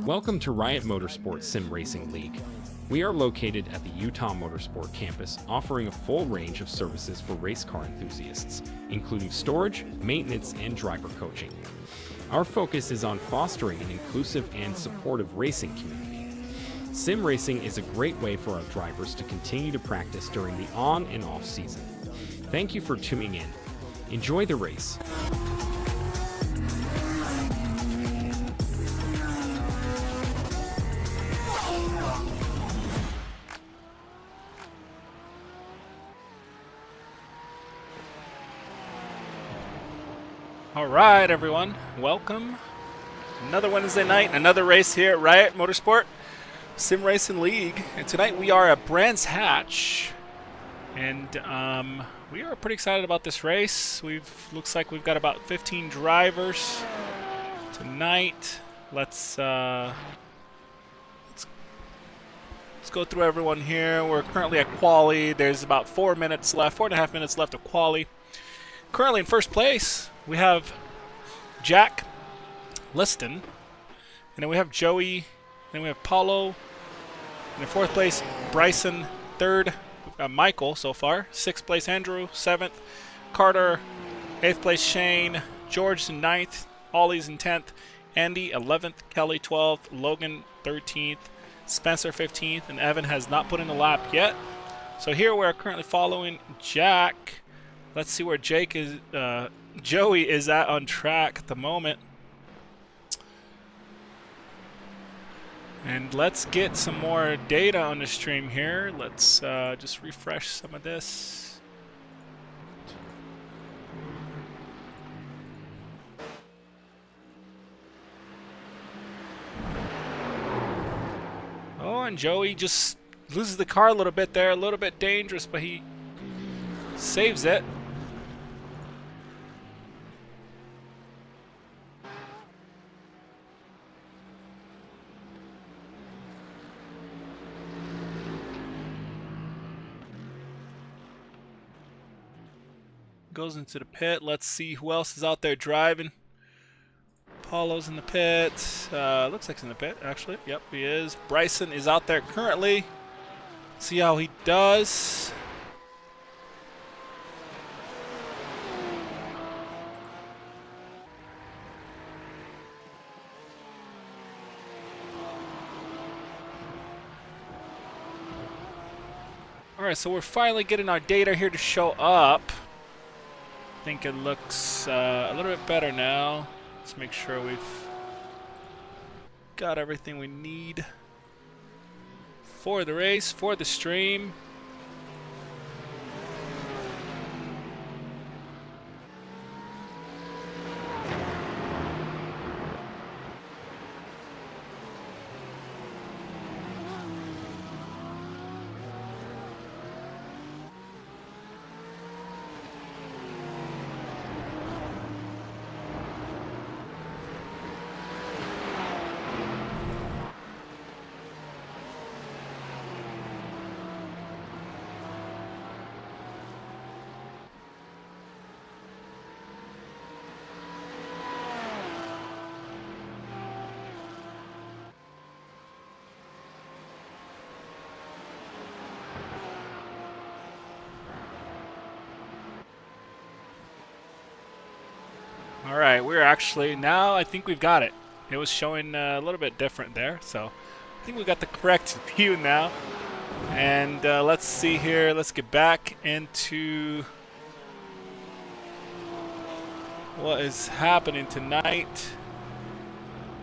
Welcome to Riot Motorsports Sim Racing League. We are located at the Utah Motorsport campus, offering a full range of services for race car enthusiasts, including storage, maintenance, and driver coaching. Our focus is on fostering an inclusive and supportive racing community. Sim racing is a great way for our drivers to continue to practice during the on and off season. Thank you for tuning in. Enjoy the race. All right, everyone, welcome. Another Wednesday night, another race here at Riot Motorsport Sim Racing League. And tonight we are at Brands Hatch, and we are pretty excited about this race. Looks like we've got about 15 drivers tonight. Let's go through everyone here. We're currently at quali. There's about 4 minutes left, 4.5 minutes left of quali. Currently in first place, we have Jack Liston, and then we have Joey, then we have Paulo, and in fourth place, Bryson. Third, we've got Michael so far. Sixth place, Andrew. Seventh, Carter. Eighth place, Shane. George in ninth. Ollie's in 10th. Andy, 11th. Kelly, 12th. Logan, 13th. Spencer, 15th. And Evan has not put in a lap yet. So here we're currently following Jack. Let's see where Joey is at on track at the moment. And let's get some more data on the stream here. Let's just refresh some of this. Oh, and Joey just loses the car a little bit there. A little bit dangerous, but he saves it. Goes into the pit. Let's see who else is out there driving. Paulo's in the pit. Looks like he's in the pit, actually. Yep, he is. Bryson is out there currently. See how he does. Alright, so we're finally getting our data here to show up. I think it looks a little bit better now. Let's make sure we've got everything we need for the race, for the stream. Alright, we're actually, now I think we've got it. It was showing a little bit different there, so I think we got the correct view now. And let's see here, let's get back into what is happening tonight.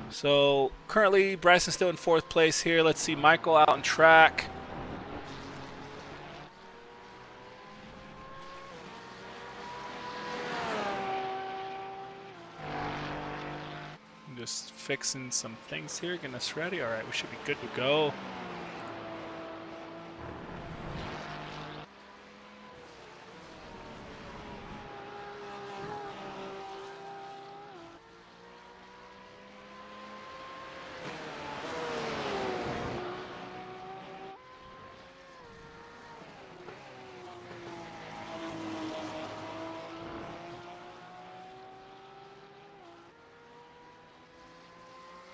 So currently Bryson's still in fourth place here. Let's see Michael out on track. Just fixing some things here, getting us ready. All right, we should be good to go.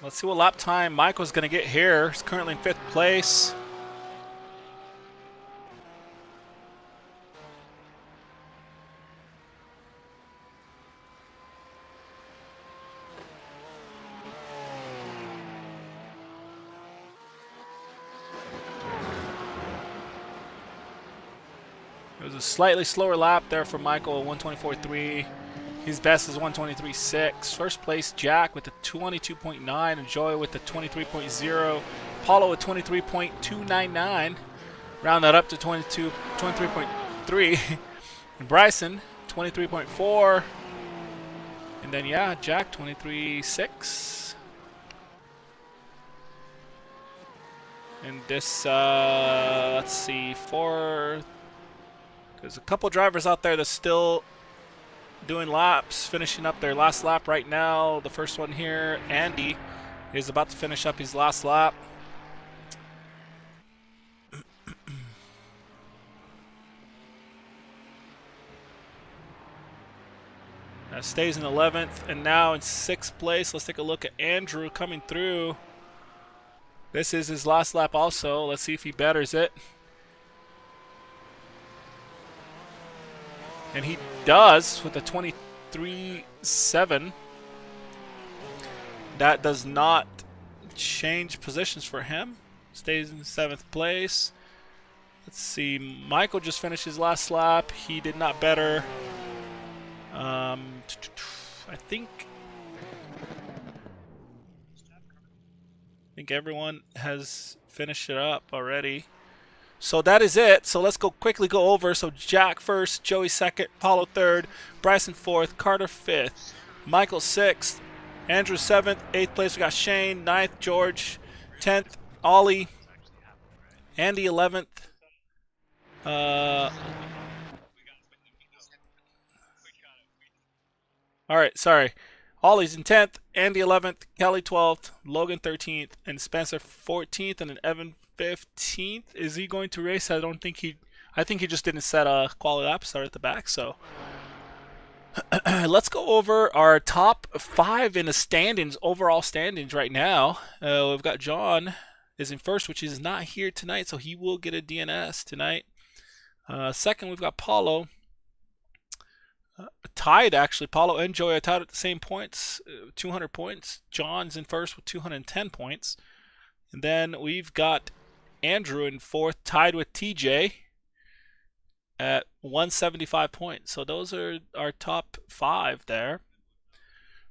Let's see what lap time Michael's going to get here. He's currently in 5th place. It was a slightly slower lap there for Michael, 124.3. His best is 123.6. First place, Jack with the 22.9, and Joy with the 23.0. Paulo with 23.299. Round that up to 23.3. And Bryson, 23.4. And then, yeah, Jack, 23.6. And this, let's see, there's a couple drivers out there that's still doing laps, finishing up their last lap right now. The first one here, Andy, is about to finish up his last lap. That stays in 11th, and now in 6th place. Let's take a look at Andrew coming through. This is his last lap also. Let's see if he betters it. And he does with a 23.7. That does not change positions for him. Stays in 7th place. Let's see. Michael just finished his last lap. He did not better. I think everyone has finished it up already. So that is it. So let's quickly go over. So Jack first, Joey second, Paulo third, Bryson fourth, Carter fifth, Michael sixth, Andrew seventh, 8th place we got Shane, 9th George, 10th Ollie, Andy 11th. All right, sorry. Ollie's in 10th, Andy 11th, Kelly 12th, Logan 13th, and Spencer 14th, and then Evan 15th. Is he going to race? I think he just didn't set a quality lap start at the back. So let's go over our top 5 in the standings, overall standings right now. We've got John is in first, which is not here tonight, so he will get a DNS tonight. Second, we've got Paulo. Tied, actually. Paulo and Joey are tied at the same points, 200 points. John's in first with 210 points. And then we've got Andrew in fourth, tied with TJ at 175 points. So those are our top 5 there.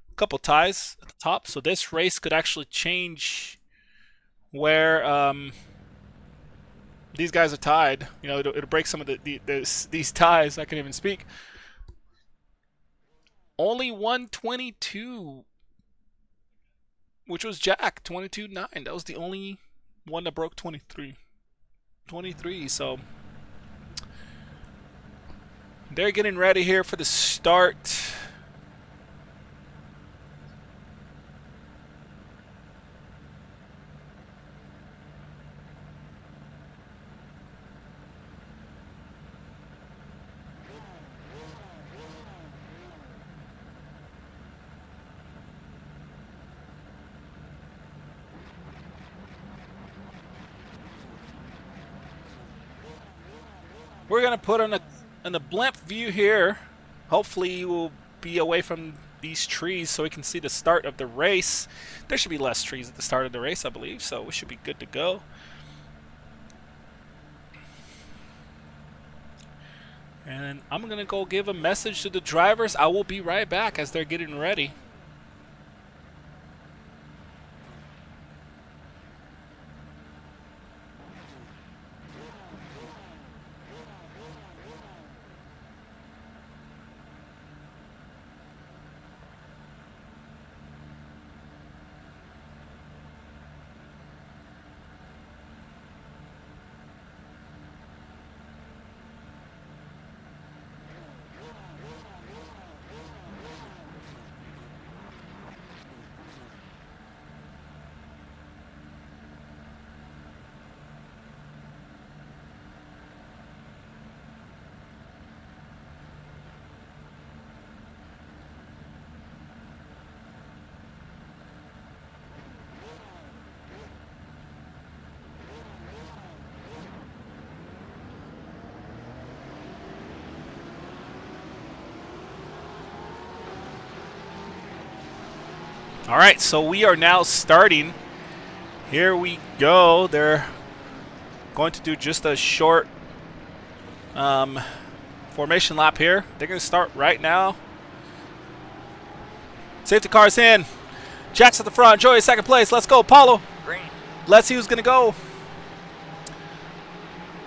A couple ties at the top. So this race could actually change where these guys are tied. You know, it'll break some of these ties. I can't even speak. Only 122, which was Jack, 22.9. That was the only one that broke 23. So they're getting ready here for the start. We're going to put on a blimp view here. Hopefully you will be away from these trees so we can see the start of the race. There should be less trees at the start of the race, I believe, so we should be good to go. And I'm going to go give a message to the drivers. I will be right back as they're getting ready. All right, so we are now starting. Here we go. They're going to do just a short formation lap here. They're going to start right now. Safety car's in. Jack's at the front. Joey second place. Let's go, Paulo. Green. Let's see who's going to go.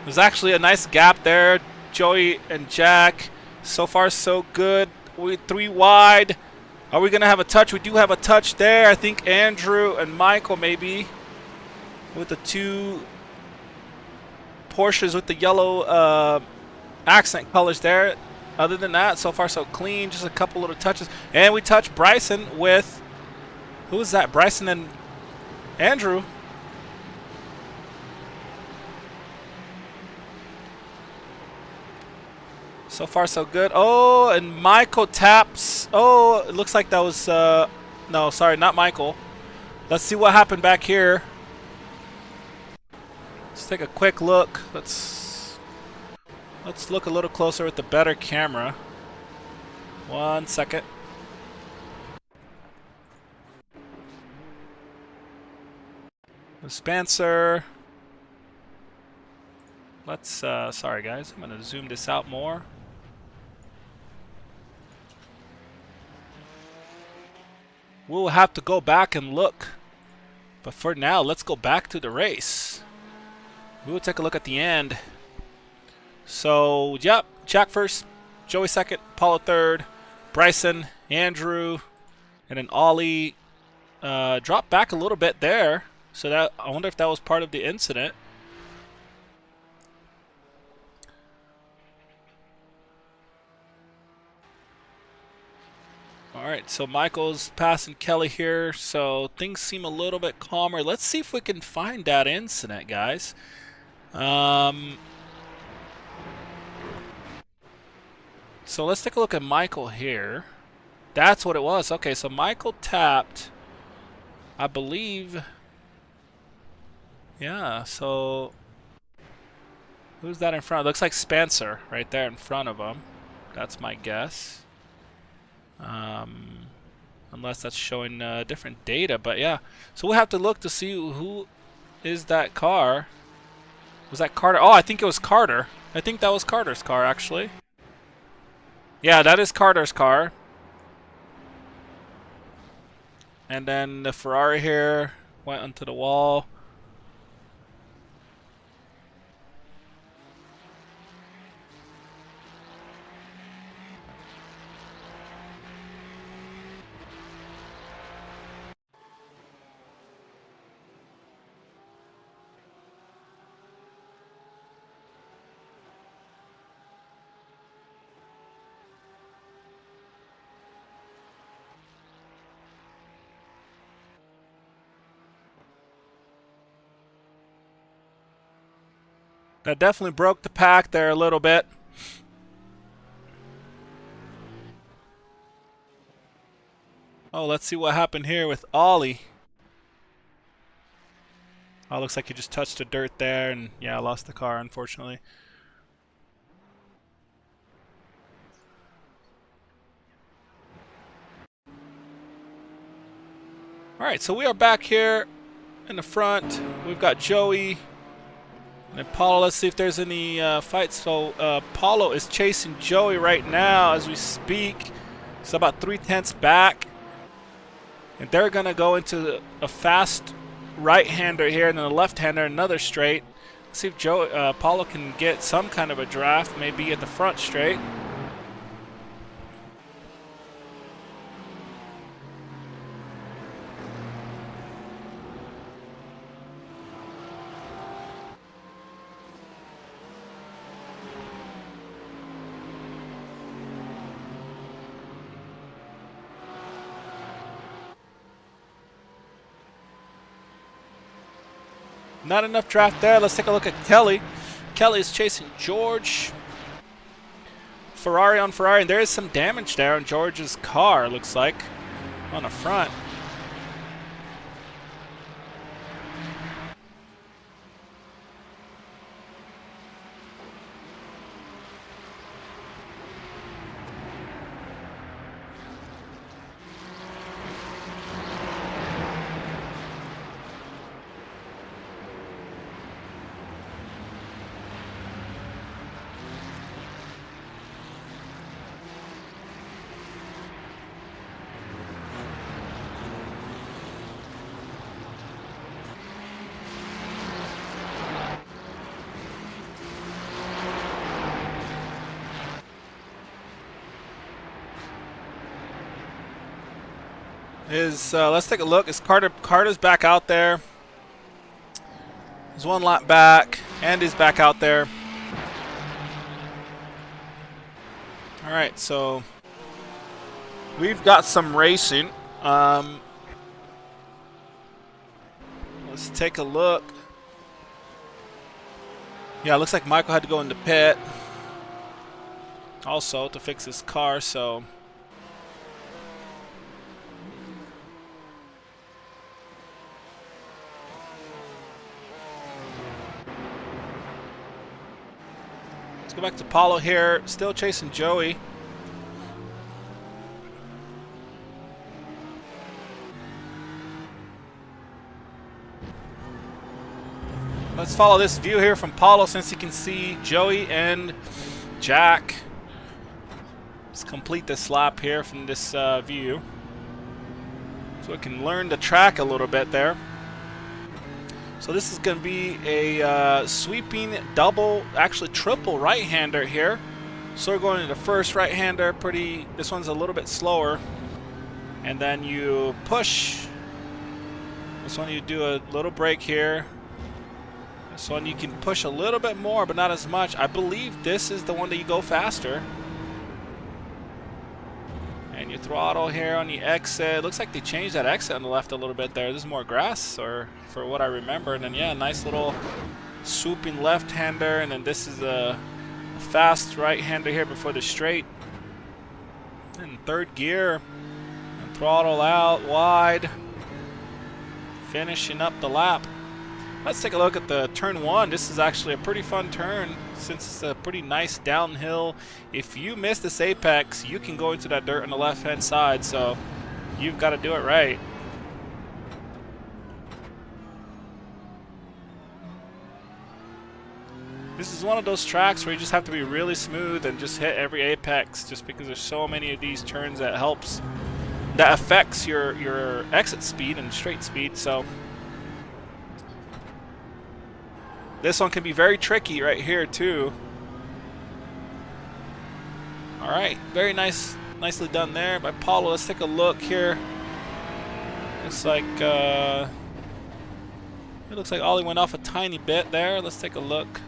There's actually a nice gap there. Joey and Jack. So far, so good. We 3 wide. Are we going to have a touch? We do have a touch there. I think Andrew and Michael maybe with the 2 Porsches with the yellow accent colors there. Other than that, so far so clean. Just a couple little touches. And we touch Bryson with, who is that? Bryson and Andrew. So far so good. Oh, and Michael taps. Oh, it looks like that was, no, sorry, not Michael. Let's see what happened back here. Let's take a quick look. Let's look a little closer with the better camera. 1 second. Spencer. Let's, sorry guys, I'm gonna zoom this out more. We'll have to go back and look. But for now, let's go back to the race. We'll take a look at the end. So, yep, Jack first, Joey second, Paulo third, Bryson, Andrew, and then Ollie dropped back a little bit there. So that, I wonder if that was part of the incident. Alright, so Michael's passing Kelly here, so things seem a little bit calmer. Let's see if we can find that incident, guys. So let's take a look at Michael here. That's what it was. Okay, so Michael tapped, I believe. Yeah, so who's that in front? It looks like Spencer right there in front of him. That's my guess. Unless that's showing different data, but yeah. So we'll have to look to see who is that car. Was that Carter? Oh, I think it was Carter. I think that was Carter's car, actually. Yeah, that is Carter's car. And then the Ferrari here went onto the wall. That definitely broke the pack there a little bit. Oh, let's see what happened here with Ollie. Oh, looks like he just touched the dirt there and, yeah, lost the car, unfortunately. Alright, so we are back here in the front. We've got Joey. And then Paulo, let's see if there's any fights. So Paulo is chasing Joey right now as we speak. He's about 3/10 back. And they're going to go into a fast right-hander here and then a left-hander, another straight. Let's see if Paulo can get some kind of a draft, maybe at the front straight. Not enough draft there. Let's take a look at Kelly. Kelly is chasing George. Ferrari on Ferrari, and there is some damage there on George's car, looks like, on the front. let's take a look. Is Carter's back out there? He's one lap back. Andy's back out there. All right, so we've got some racing. Let's take a look. Yeah, it looks like Michael had to go into pit also to fix his car, so let's go back to Paulo here, still chasing Joey. Let's follow this view here from Paulo since he can see Joey and Jack. Let's complete this lap here from this view, so we can learn the track a little bit there. So this is going to be a sweeping double, actually triple right-hander here. So we're going to the first right-hander. This one's a little bit slower, and then you push. This one you do a little brake here. This one you can push a little bit more, but not as much. I believe this is the one that you go faster. And you throttle here on the exit. Looks like they changed that exit on the left a little bit there. This is more grass, or for what I remember. And then yeah, nice little swooping left-hander. And then this is a fast right-hander here before the straight. And third gear. And throttle out wide. Finishing up the lap. Let's take a look at the turn one. This is actually a pretty fun turn since it's a pretty nice downhill. If you miss this apex, you can go into that dirt on the left-hand side, so you've got to do it right. This is one of those tracks where you just have to be really smooth and just hit every apex, just because there's so many of these turns that affects your exit speed and straight speed. So this one can be very tricky right here too. All right, very nicely done there by Paulo. Let's take a look here. Looks like it looks like Ollie went off a tiny bit there. Let's take a look.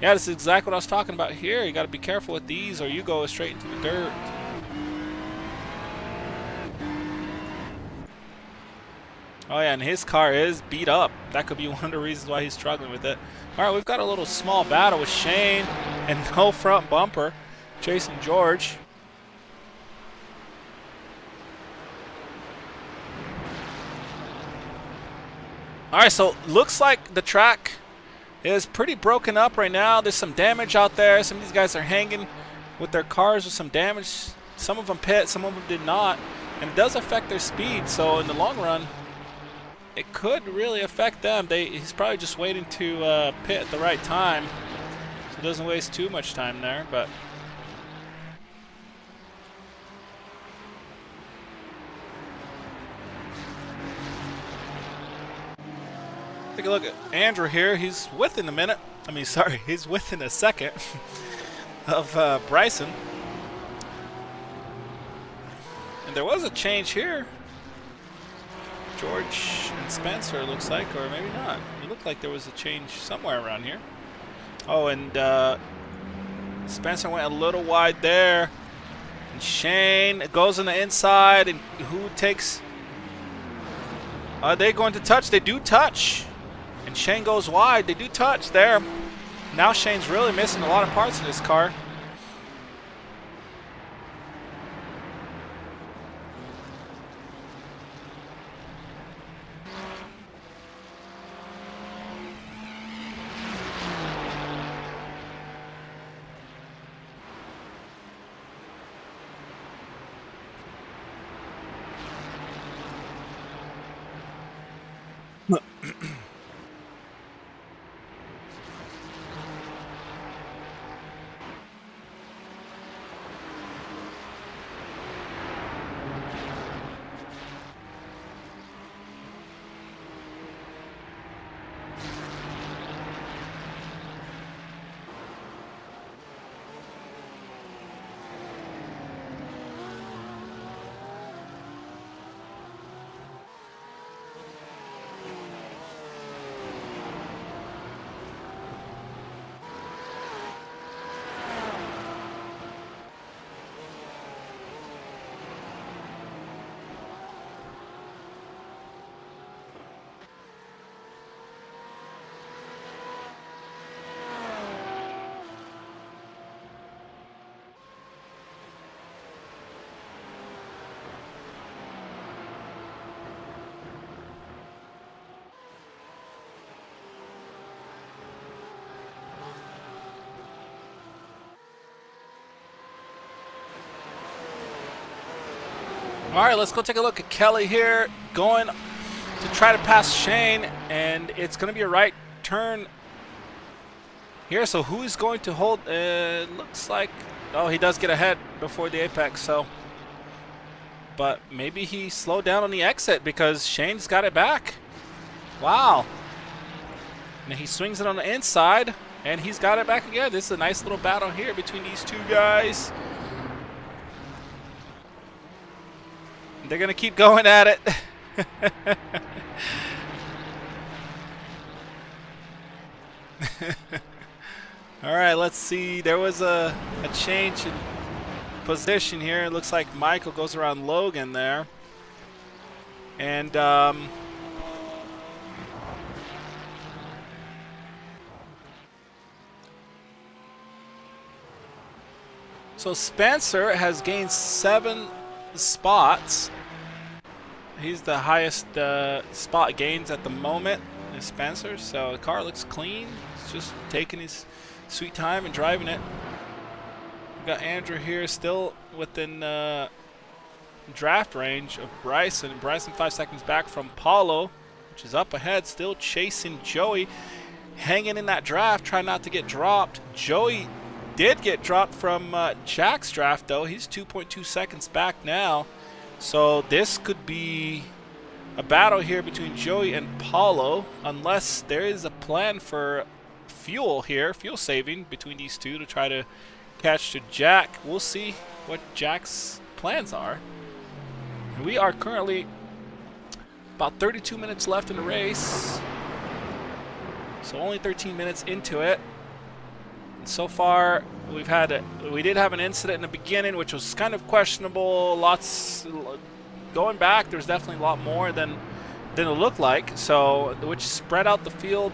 Yeah, this is exactly what I was talking about here. You got to be careful with these, or you go straight into the dirt. Oh yeah, and his car is beat up. That could be one of the reasons why he's struggling with it. All right, we've got a little small battle with Shane and no front bumper chasing George. All right, so looks like the track is pretty broken up right now. There's some damage out there. Some of these guys are hanging with their cars with some damage. Some of them pit, some of them did not. And it does affect their speed, so in the long run, it could really affect them. He's probably just waiting to pit at the right time, so it doesn't waste too much time there. But take a look at Andrew here. He's within a minute. I mean, sorry, he's within a second of Bryson. And there was a change here. George and Spencer, looks like, or maybe not. It looked like there was a change somewhere around here. Oh, and Spencer went a little wide there. And Shane goes on the inside, and who takes... Are they going to touch? They do touch. And Shane goes wide. They do touch there. Now Shane's really missing a lot of parts of this car. All right, let's go take a look at Kelly here, going to try to pass Shane, and it's going to be a right turn here. So who's going to hold? Looks like, oh, he does get ahead before the apex. So, but maybe he slowed down on the exit because Shane's got it back. Wow. And he swings it on the inside, and he's got it back again. This is a nice little battle here between these two guys. They're going to keep going at it. All right, let's see. There was a change in position here. It looks like Michael goes around Logan there. And so Spencer has gained 7 spots. He's the highest spot gains at the moment, is Spencer. So the car looks clean. He's just taking his sweet time and driving it. We've got Andrew here still within draft range of Bryson. Bryson 5 seconds back from Paulo, which is up ahead, still chasing Joey. Hanging in that draft, trying not to get dropped. Joey did get dropped from Jack's draft, though. He's 2.2 seconds back now. So this could be a battle here between Joey and Paulo, unless there is a plan for fuel here, fuel saving between these two to try to catch to Jack. We'll see what Jack's plans are. We are currently about 32 minutes left in the race. So only 13 minutes into it. And so far, we did have an incident in the beginning, which was kind of questionable. Going back, there's definitely a lot more than it looked like. So, which spread out the field.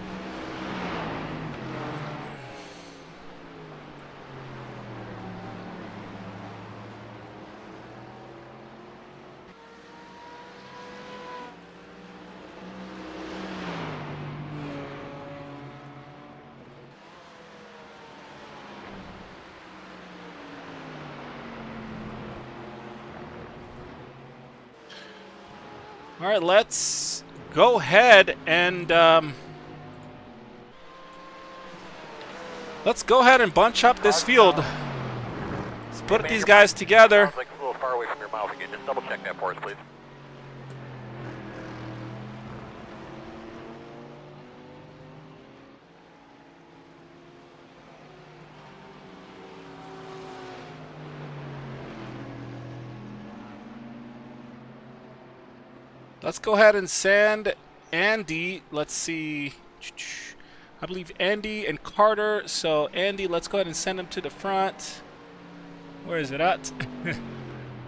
All right, let's go ahead and bunch up this field. Let's put these guys together. Sounds like a little far away from your mouth again. Just double check that for us, please. Let's go ahead and send Andy. Let's see. I believe Andy and Carter. So Andy, let's go ahead and send him to the front. Where is it at?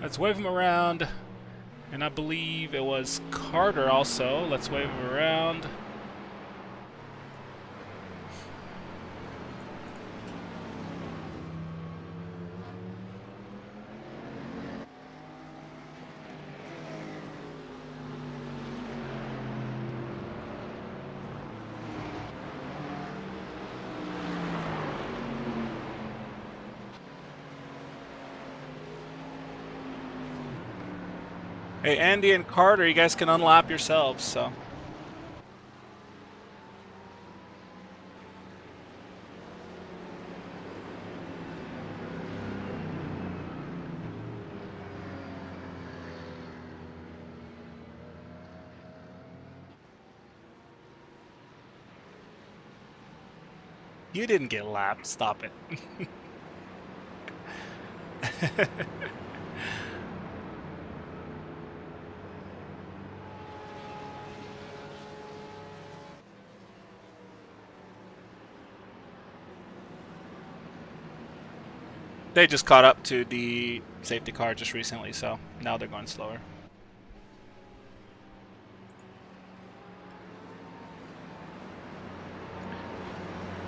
Let's wave him around. And I believe it was Carter also. Let's wave him around. Hey, Andy and Carter, you guys can unlap yourselves, so. You didn't get lapped. Stop it. They just caught up to the safety car just recently, so now they're going slower.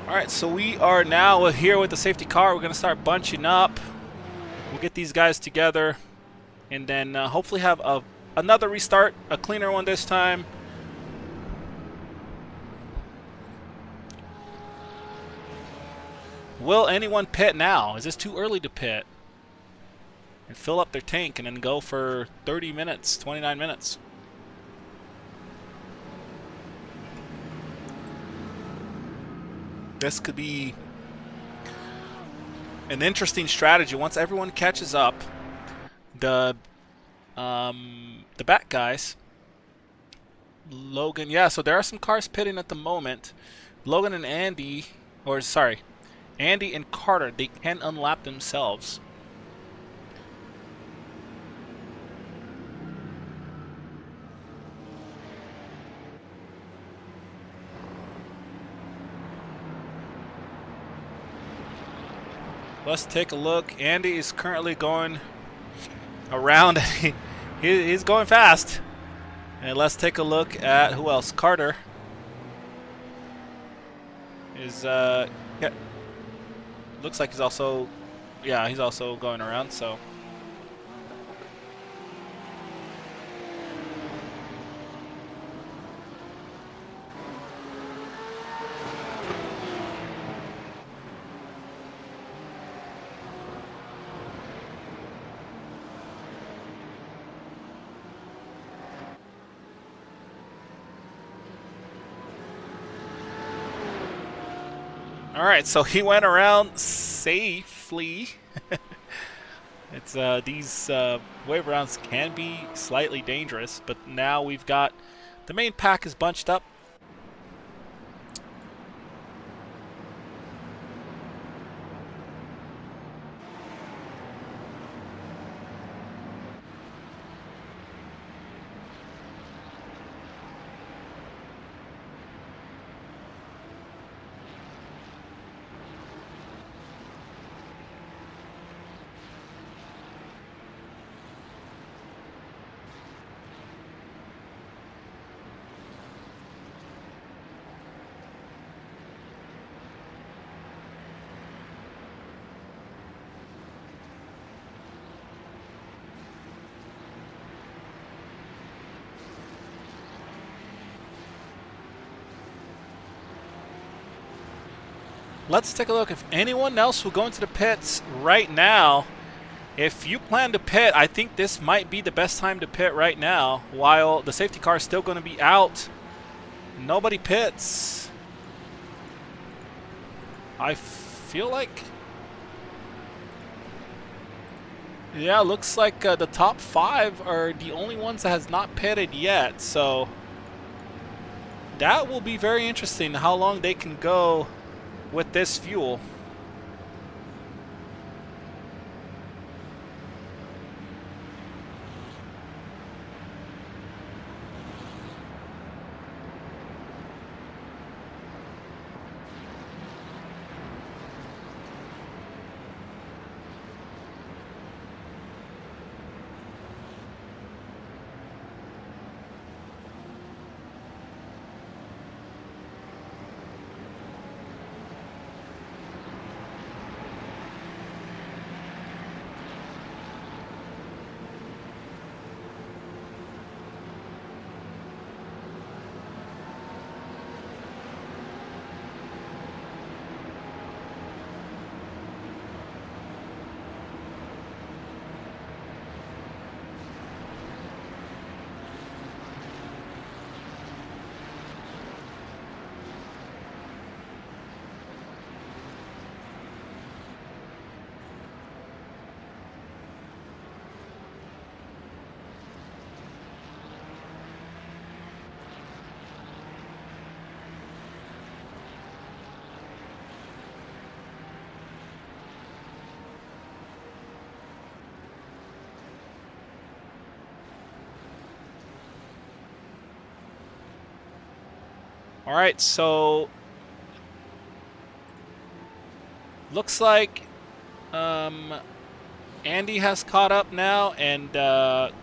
Alright, so we are now here with the safety car. We're going to start bunching up. We'll get these guys together and then hopefully have another restart, a cleaner one this time. Will anyone pit now? Is this too early to pit? and fill up their tank and then go for 30 minutes, 29 minutes. This could be an interesting strategy once everyone catches up. The back guys, Logan, yeah, so there are some cars pitting at the moment. Logan and Andy, or sorry, Andy and Carter, they can unlap themselves. Let's take a look. Andy is currently going around. He's going fast. And let's take a look at who else. Carter is yeah, looks like he's also, yeah, he's also going around. So alright, so he went around safely. It's these wave rounds can be slightly dangerous, but now we've got the main pack is bunched up. Let's take a look if anyone else will go into the pits right now. If you plan to pit, I think this might be the best time to pit right now while the safety car is still going to be out. Nobody pits. I feel like, yeah, looks like the top 5 are the only ones that has not pitted yet. So that will be very interesting how long they can go with this fuel. All right, so looks like Andy has caught up now, and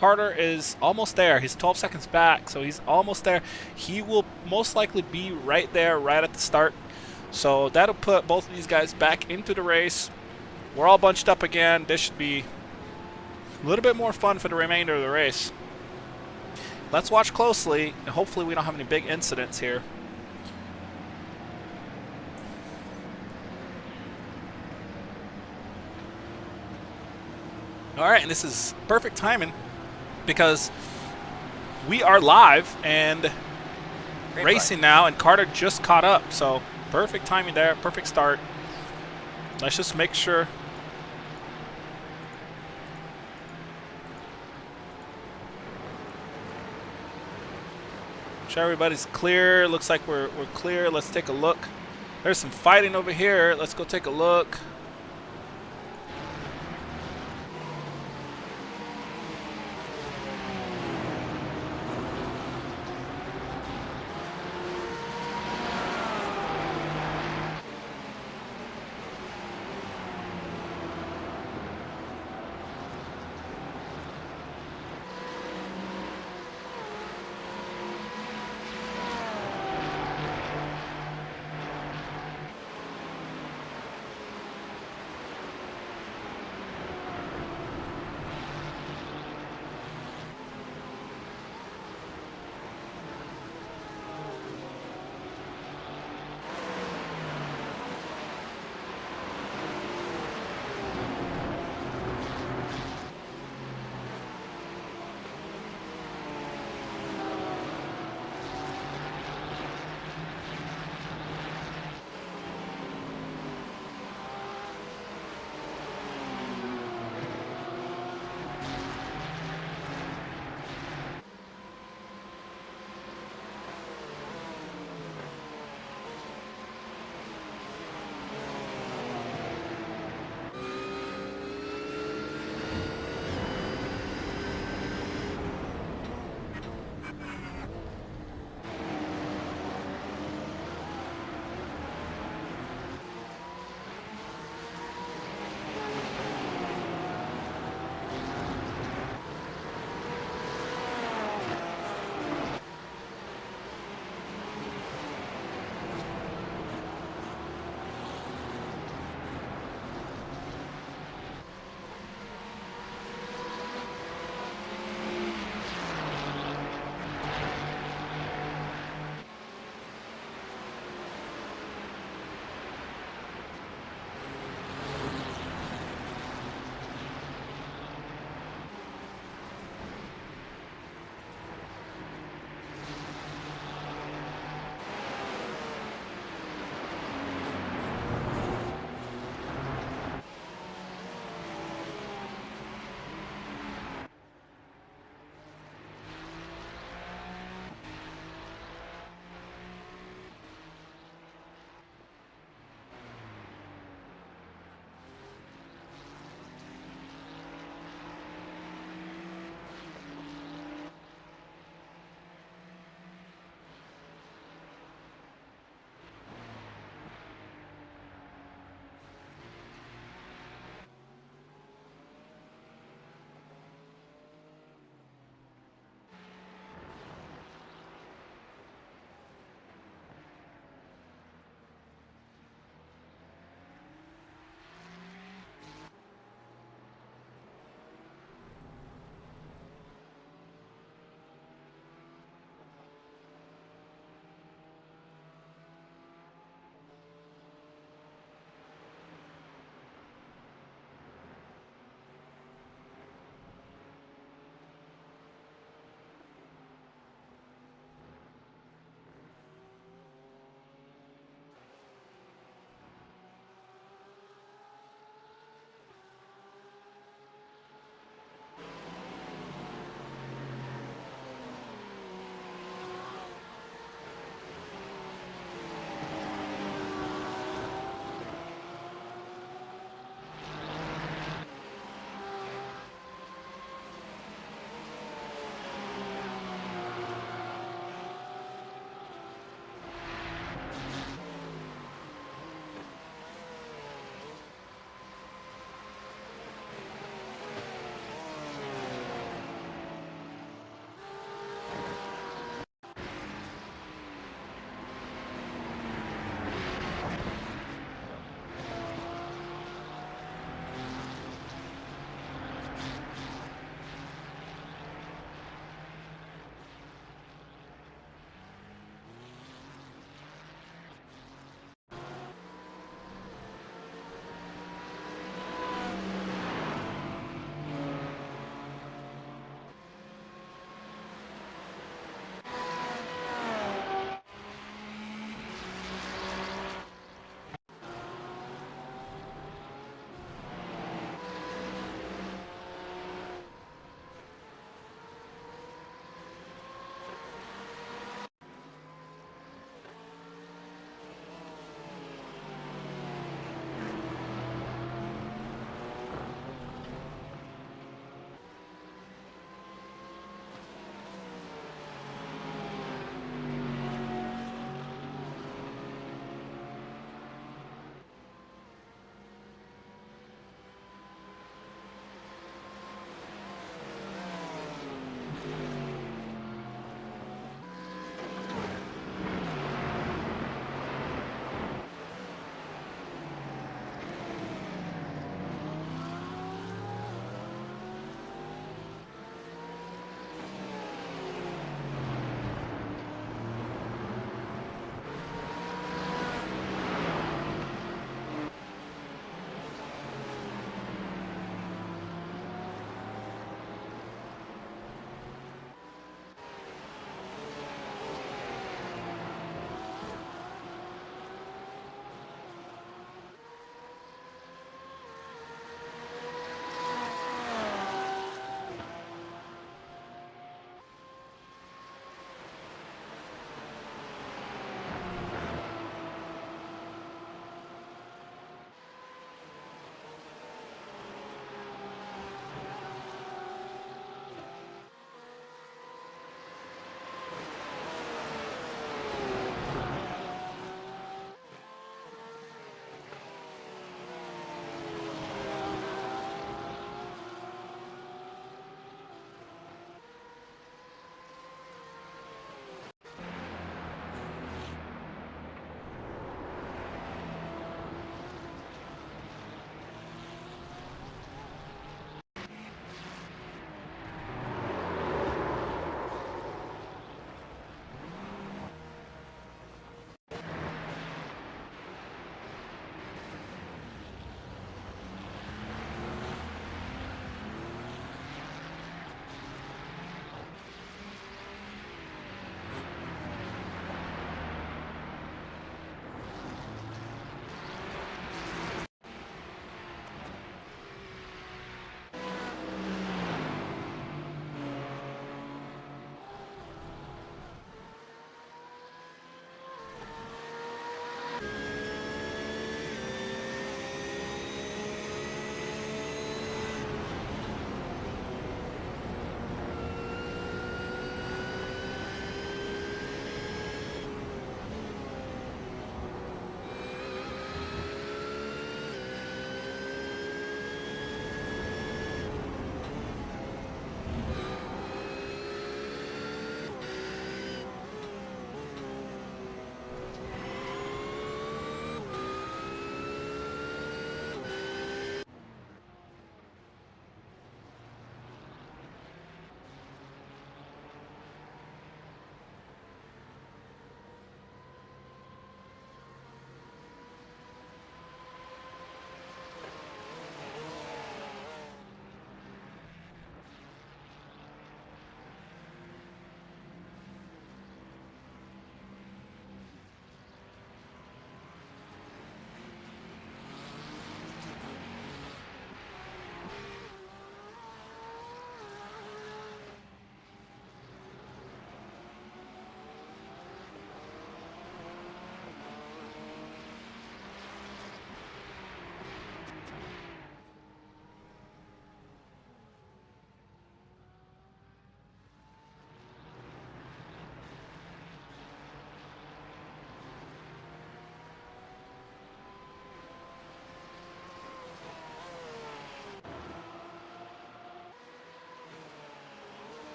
Carter is almost there. He's 12 seconds back, so he's almost there. He will most likely be right there, right at the start. So that'll put both of these guys back into the race. We're all bunched up again. This should be a little bit more fun for the remainder of the race. Let's watch closely, and hopefully we don't have any big incidents here. All right, and this is perfect timing because we are live and racing now, and Carter just caught up. So perfect timing there, perfect start. Let's just make sure. Sure everybody's clear. Looks like we're clear. Let's take a look. There's some fighting over here. Let's go take a look.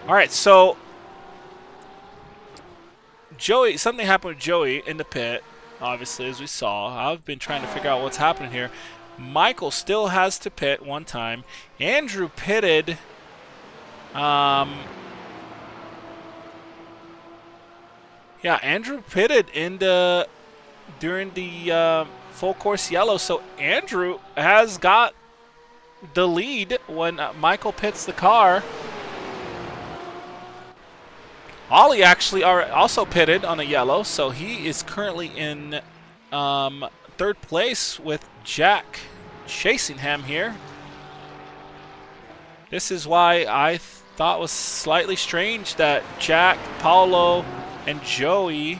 All right, so Joey, something happened with Joey in the pit, obviously, as we saw. I've been trying to figure out what's happening here. Michael still has to pit one time. Andrew pitted. Yeah, Andrew pitted during the full course yellow, so Andrew has got the lead when Michael pits the car. Ollie actually also pitted on a yellow, so he is currently in third place with Jack chasing him here. This is why I thought it was slightly strange that Jack, Paulo, and Joey,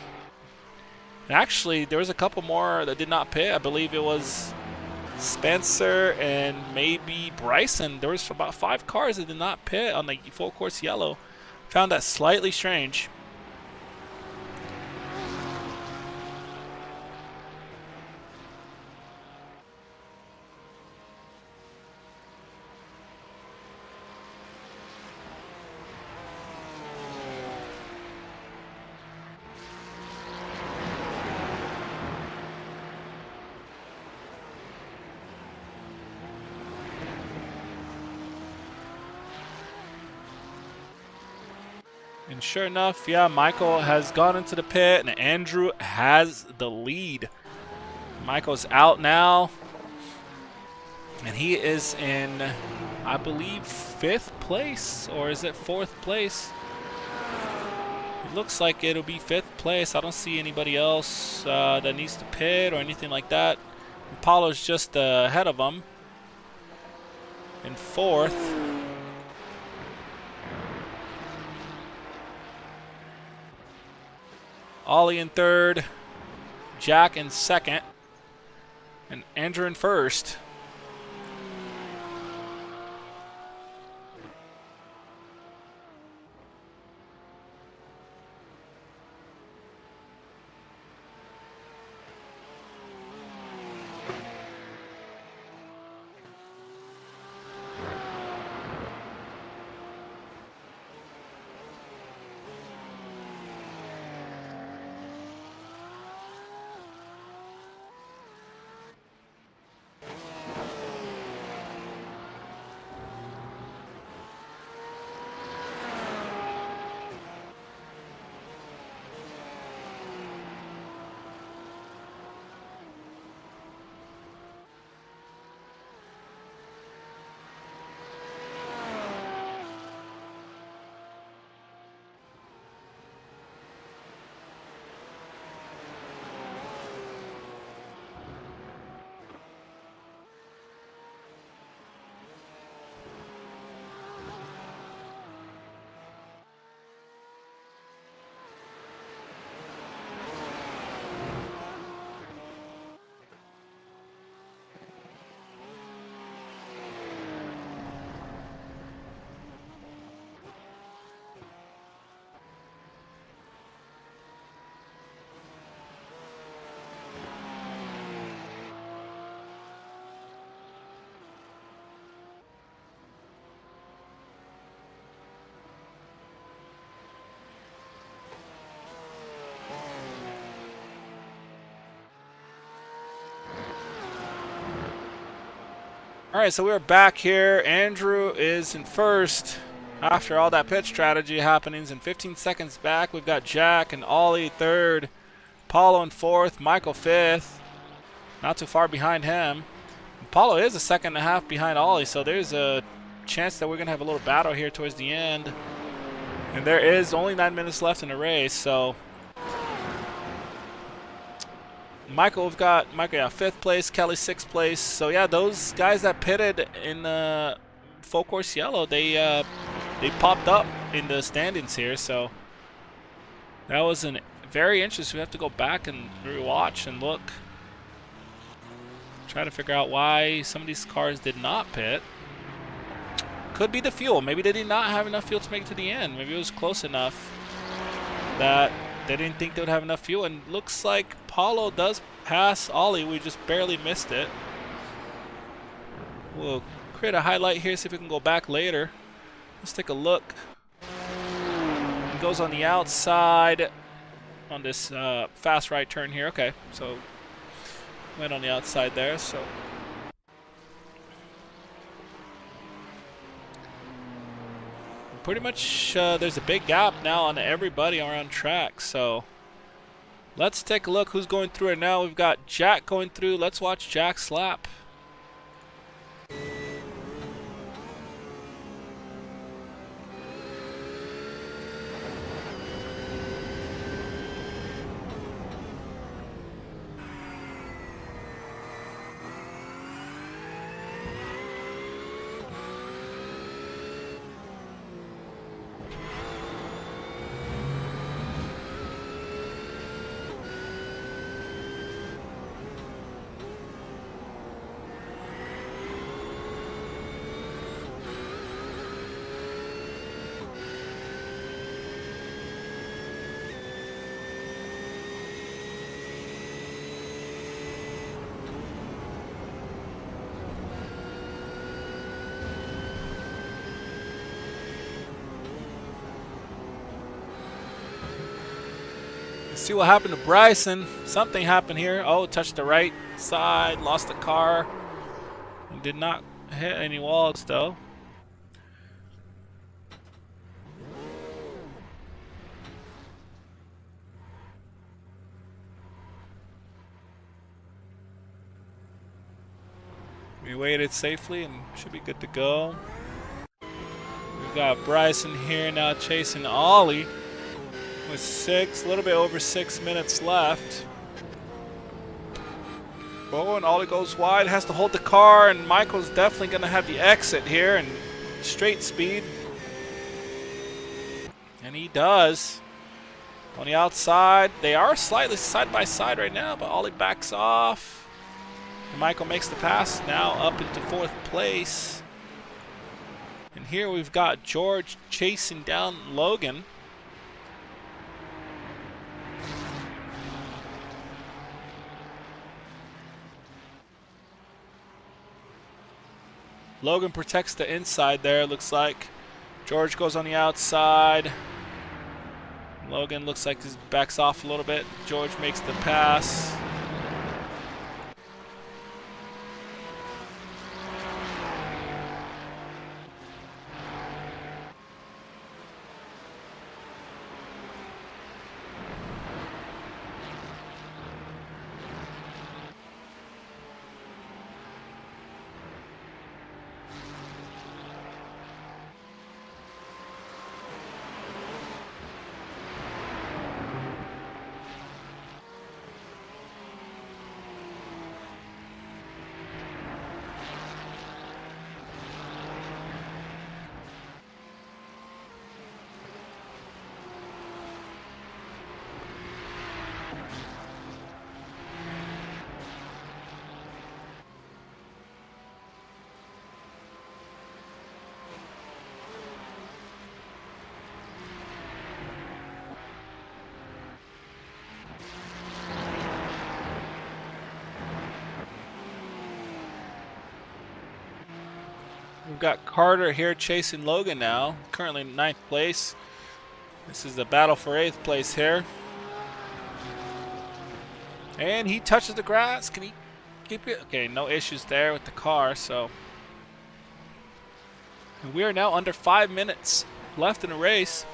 and actually there was a couple more that did not pit. I believe it was Spencer and maybe Bryson. There was about 5 cars that did not pit on the full course yellow. Found that slightly strange. And sure enough, yeah, Michael has gone into the pit, and Andrew has the lead. Michael's out now, and he is in, I believe, 5th place, or is it 4th place? It looks like it'll be 5th place. I don't see anybody else that needs to pit or anything like that. Apollo's just ahead of him in 4th. Ollie in 3rd, Jack in 2nd, and Andrew in 1st. All right, so we're back here. Andrew is in 1st after all that pit strategy happenings. In 15 seconds back, we've got Jack and Ollie 3rd, Paulo in 4th, Michael 5th. Not too far behind him. Paulo is a 2.5 behind Ollie, so there's a chance that we're going to have a little battle here towards the end. And there is only 9 minutes left in the race, so Michael, we've got Michael, yeah, 5th place, Kelly 6th place. So yeah, those guys that pitted in the full course yellow, they popped up in the standings here. So that was very interesting. We have to go back and rewatch and look, try to figure out why some of these cars did not pit. Could be the fuel. Maybe they did not have enough fuel to make it to the end. Maybe it was close enough that they didn't think they would have enough fuel. And looks like Paulo does pass Ollie. We just barely missed it. We'll create a highlight here, see if we can go back later. Let's take a look. He goes on the outside on this fast right turn here. Okay, so went on the outside there. So pretty much there's a big gap now on everybody around track. So let's take a look who's going through it now. We've got Jack going through. Let's watch Jack's lap. See what happened to Bryson. Something happened here. Oh, touched the right side, lost the car, and did not hit any walls though. We waited safely and should be good to go. We've got Bryson here now chasing Ollie with a little bit over 6 minutes left. Oh, and Ollie goes wide, has to hold the car, and Michael's definitely going to have the exit here and straight speed. And he does. On the outside, they are slightly side by side right now, but Ollie backs off. And Michael makes the pass now up into 4th place. And here we've got George chasing down Logan. Logan protects the inside there, looks like. George goes on the outside. Logan looks like he backs off a little bit. George makes the pass. We've got Carter here chasing Logan now, currently in 9th place. This is the battle for 8th place here. And he touches the grass. Can he keep it? Okay, no issues there with the car. So and we are now under 5 minutes left in the race.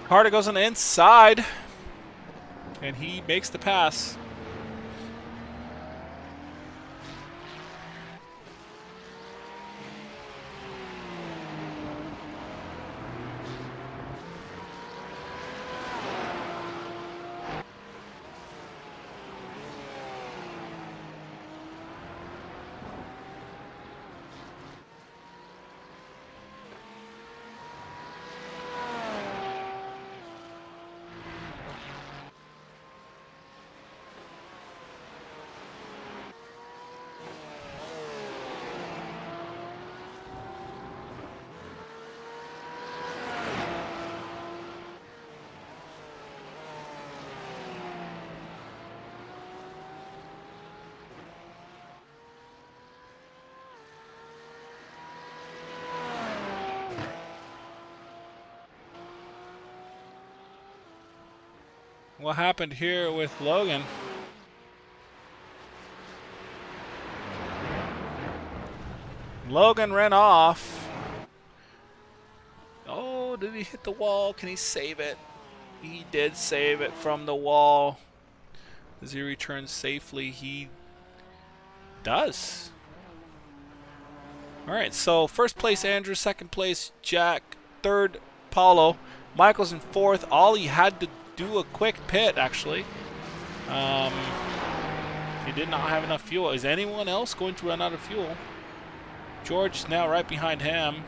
Carter goes on the inside, and he makes the pass. what happened here with Logan. Logan ran off. Oh, did he hit the wall? Can he save it? He did save it from the wall. Does he return safely? He does. Alright, so first place Andrew, second place Jack, third Paulo, Michael's in fourth. Ollie had to do a quick pit actually. He did not have enough fuel. Is anyone else going to run out of fuel? George is now right behind him.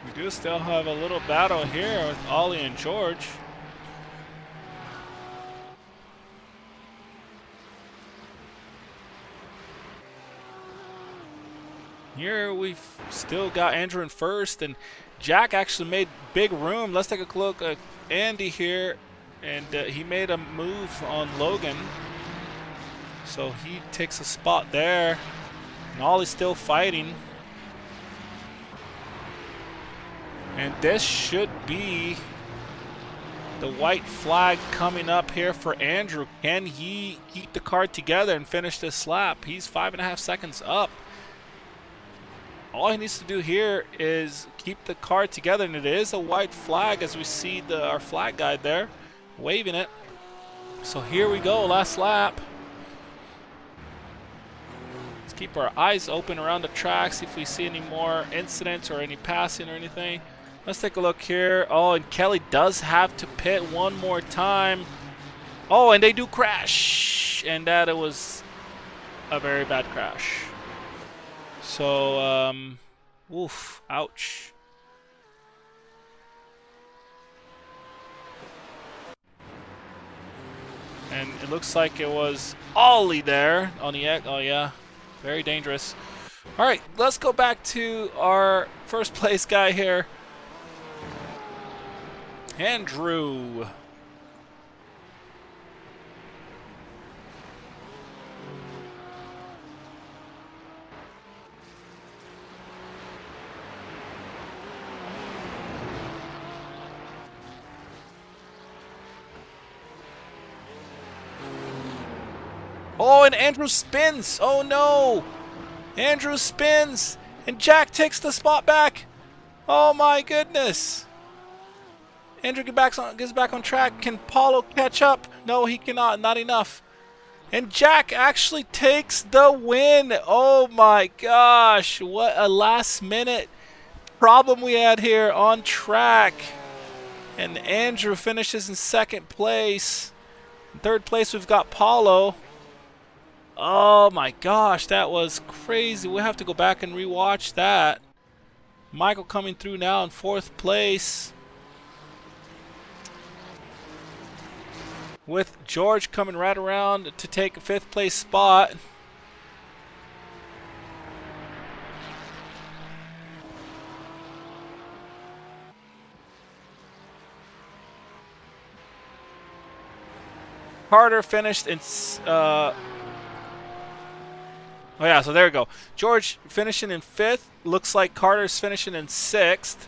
We do still have a little battle here with Ollie and George. Here we've still got Andrew in first, and Jack actually made big room. Let's take a look at Andy here, and he made a move on Logan. So he takes a spot there, and Ollie's still fighting. And this should be the white flag coming up here for Andrew. Can he keep the car together and finish this lap? He's 5.5 seconds up. All he needs to do here is keep the car together, and it is a white flag as we see our flag guide there waving it. So here we go, last lap. Let's keep our eyes open around the track, see if we see any more incidents or any passing or anything. Let's take a look here. Oh, and Kelly does have to pit one more time. Oh, and they do crash. And that it was a very bad crash. So, oof, ouch. And it looks like it was Ollie there on the egg. Oh, yeah. Very dangerous. All right, let's go back to our first place guy here. Andrew. Oh, and Andrew spins. Oh, no. Andrew spins. And Jack takes the spot back. Oh, my goodness. Andrew gets back on track. Can Paulo catch up? No, he cannot. Not enough. And Jack actually takes the win. Oh, my gosh. What a last-minute problem we had here on track. And Andrew finishes in second place. In third place, we've got Paulo. Oh my gosh, that was crazy. We'll have to go back and rewatch that. Michael coming through now in fourth place. With George coming right around to take a fifth place spot. Carter finished in oh yeah, so there we go. George finishing in fifth. Looks like Carter's finishing in sixth.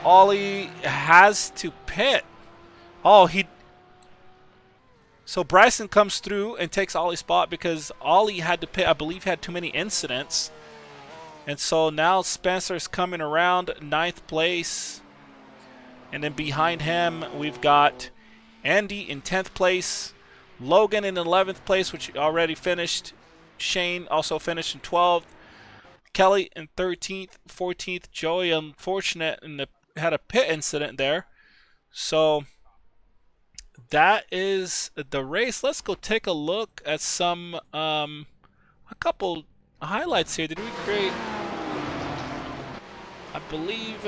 Ollie has to pit. Oh, so Bryson comes through and takes Ollie's spot because Ollie had to pit. I believe had too many incidents. And so now Spencer's coming around ninth place. And then behind him, we've got Andy in 10th place. Logan in 11th place, which already finished. Shane also finished in 12th. Kelly in 13th, 14th. Joey, unfortunate, and had a pit incident there. So that is the race. Let's go take a look at some a couple highlights here. Did we create? I believe.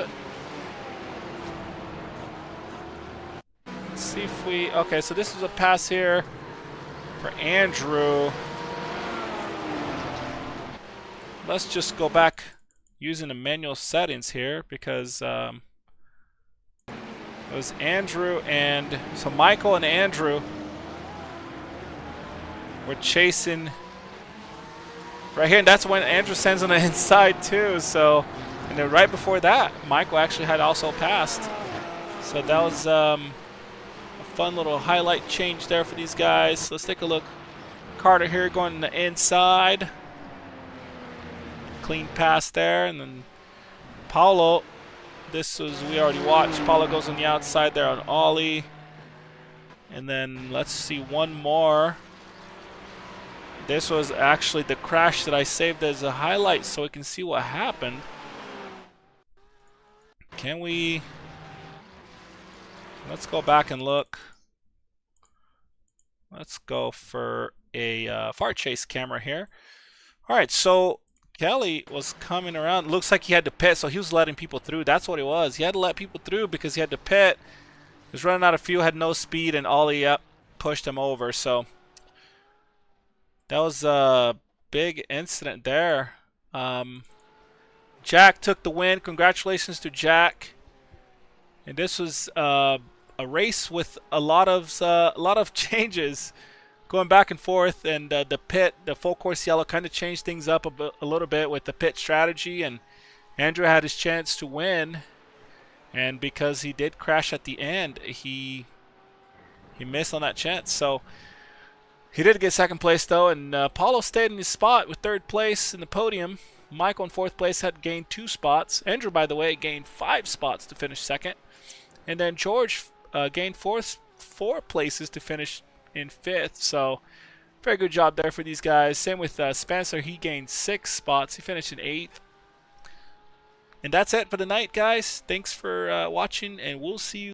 Let's see if we. Okay, so this was a pass here for Andrew. Let's just go back using the manual settings here because it was Andrew and so Michael and Andrew were chasing right here, and that's when Andrew sends on the inside too. So, and then right before that, Michael actually had also passed. So that was a fun little highlight change there for these guys. Let's take a look. Carter here going on the inside. Clean pass there, and then Paulo. This was we already watched. Paulo goes on the outside there on ollie, and then let's see one more. This was actually the crash that I saved as a highlight, so we can see what happened. Can we? Let's go back and look. Let's go for a far chase camera here. All right, so Kelly was coming around. Looks like he had to pit, so he was letting people through. That's what it was. He had to let people through because he had to pit. He was running out of fuel, had no speed, and ollie up pushed him over. So that was a big incident there. Jack took the win. Congratulations to Jack. And this was a race with a lot of changes. Going back and forth, and the pit, the full course yellow kind of changed things up a little bit with the pit strategy, and Andrew had his chance to win, and because he did crash at the end, he missed on that chance. So he did get second place though, and Paulo stayed in his spot with third place in the podium. Michael in fourth place had gained 2 spots. Andrew, by the way, gained 5 spots to finish second, and then George gained 4 places to finish in 5th. So very good job there for these guys. Same with Spencer. He gained 6 spots. He finished in 8th. And that's it for the night, guys. Thanks for watching, and we'll see you